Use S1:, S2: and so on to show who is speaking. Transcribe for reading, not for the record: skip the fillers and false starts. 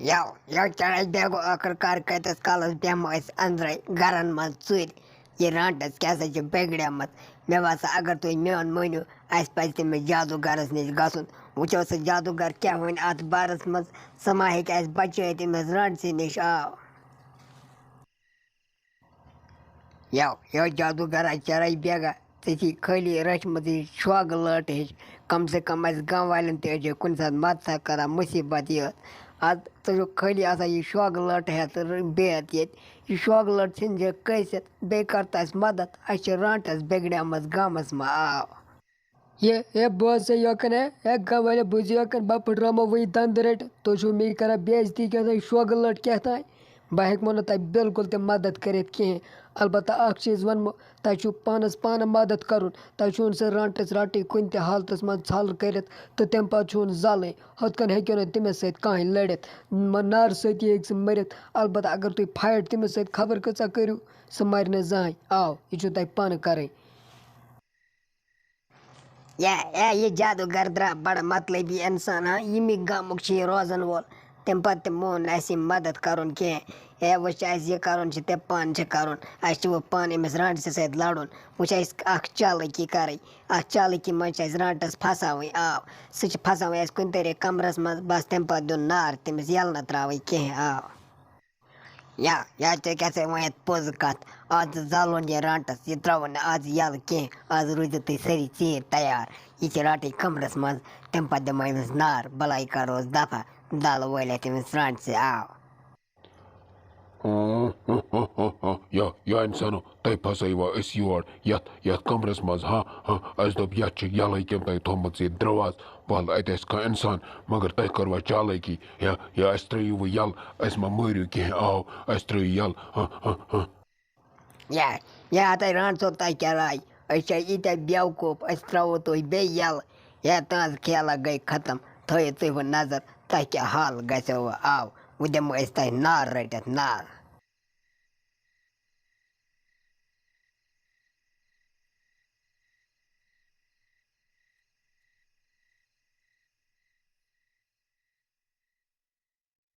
S1: you چڑھائی Bigo ٲخٕر کار کۭتِس calls بیٚہمو أسۍ أنٛدرَے گَرَن منٛز ژُرِ یہِ رانٛٹَس کیٛاہ سا چھِ بِگڑیمٕژ مےٚ باسان اگر تُہۍ میون مٲنِو اَسہِ پَزِ تٔمِس جادوٗ گَرَس نِش گژھُن وٕچھو سُہ جادوٗ گر کیٛاہ وَنہِ اَتھ بارَس منٛز سُہ ما ہیٚکہِ اَسہِ بچٲیِتھ أمِس رانٛٹسٕے نِش یو جادوٗ گَرا چرٲے بیگا ژےٚ چھی خٲلی رٔچھمٕژ یہِ شوگہٕ لٲٹہٕ ہِش کم سے کم اَسہِ گام والٮ۪ن تہِ ٲسۍ کُنہِ ساتہٕ مدتھا کران مُصیٖبت یِہٕس اَدٕ ژٕ چھُکھ خٲلی آسان یہِ شوگہٕ لٲٹہٕ ہٮ۪تھ بِہِتھ ییٚتہِ یہِ شوگہٕ لٲٹہٕ ژھٕنۍزِ کٲسِتھ بیٚیہِ کر تہٕ اَسہِ مدد اَسہِ چھِ رانٛٹَس بِگڑیمٕژ گامَس منٛز
S2: ہے بوز سا یوکن ہے گام والے بوٗزِو یوکن بہٕ پھٕٹراومو وٕنۍ دنٛدٕ رٔٹِتھ تُہۍ چھُو مےٚ کران بے عزتی کیٛاہ تام شوگہٕ لٔٹ کیٛاہ تام بہٕ ہٮ۪کمو نہٕ تۄہہِ بِلکُل تہِ مدد کٔرِتھ کِہیٖنۍ البتہ اکھ چیٖز وَنمو تۄہہِ چھُو پانہٕ مدد کَرُن تۄہہِ چھُون سُہ رانٛٹَس رَٹٕنۍ کُنہِ تہِ حالتَس منٛز ژھَل کٔرِتھ تہٕ تَمہِ پَتہٕ چھُون زالٕنۍ ہُتھ کٔنۍ ہیٚکِو نہٕ تٔمِس سۭتۍ کٕہٕنۍ لٔڑِتھ نارٕ سۭتی ہیٚکہِ سُہ مٔرِتھ البتہ اگر تُہۍ فایٹ تٔمِس سۭتۍ خبر کۭژاہ کٔرِو سُہ مَرِ نہٕ زٕہٕنۍ یہِ چھُو تۄہہِ پانہٕ کَرٕنۍ
S1: یہِ جادوٗ گر درٛاو بڑٕ مطلبی اِنسان ییٚمہِ گامُک چھُ یہِ روزان وول تَمہِ پتہٕ تہِ مون نہٕ اَسہِ یہِ مدد کَرُن کینٛہہ وۄنۍ چھُ اَسہِ یہِ کَرُن چھُ تہِ پانہٕ چھِ کَرُن اَسہِ چھُ وۄنۍ پانہٕ أمِس رانٛٹسہِ سۭتۍ لڑُن وۄنۍ چھِ اَسہِ اکھ چالٲکی کَرٕنۍ اَتھ چالٲکی منٛز چھِ اَسہِ رانٛٹَس پھساوٕنۍ سُہ چھِ پھساوٕنۍ اَسہِ کُنہِ طریٖقہٕ کمرس منٛز بس تَمہِ پتہٕ دیُن نار تٔمِس یَلہٕ نہٕ ترٛاوٕنۍ کینٛہہ ژےٚ کیٛاہ سا وَنیٚتھ پوٚز کَتھ آز زالون یہِ رانٛٹَس یہِ ترٛاوُن نہٕ آز یَلہٕ کینٛہہ آز روٗزِو تُہۍ سٲری ژیٖرۍ تیار یہِ چھِ رَٹٕنۍ کمرس منٛز تَمہِ پتہٕ دِمو أمِس نار بَلاے کَروس دفع دالہٕ وٲلِتھ أمِس رانٛٹسٕے
S3: یا اِنسانو تۄہہِ پھسٲیوا أسۍ یور یَتھ کمرس منٛز اَسہِ دوٚپ یَتھ چھِ یَلَے کٔمۍ تۄہہِ تھوٚمُت یہِ دروازٕ وَلہٕ اَتہِ آسہِ کانٛہہ اِنسان مگر تۄہہِ کٔروا چالٲکی یا اَسہِ ترٛٲیِو وۄنۍ یَلہٕ اَسہِ ما مٲرِو کینٛہہ اَسہِ ترٛٲیِو یَلہٕ
S1: تۄہہِ رانٛٹ صٲب تۄہہِ کیٛاہ راے أسۍ چھا ییٖتیٛاہ بیوقوٗف أسۍ ترٛاوو تُہۍ بیٚیہِ یَلہٕ تُہنٛز کھیلا گٔے ختم تھٲیِو تُہۍ وۄنۍ نظر تۄہہِ کیٛاہ حال گژھیو وۄنۍ دِمو أسۍ تۄہہِ نار رٔٹِتھ نار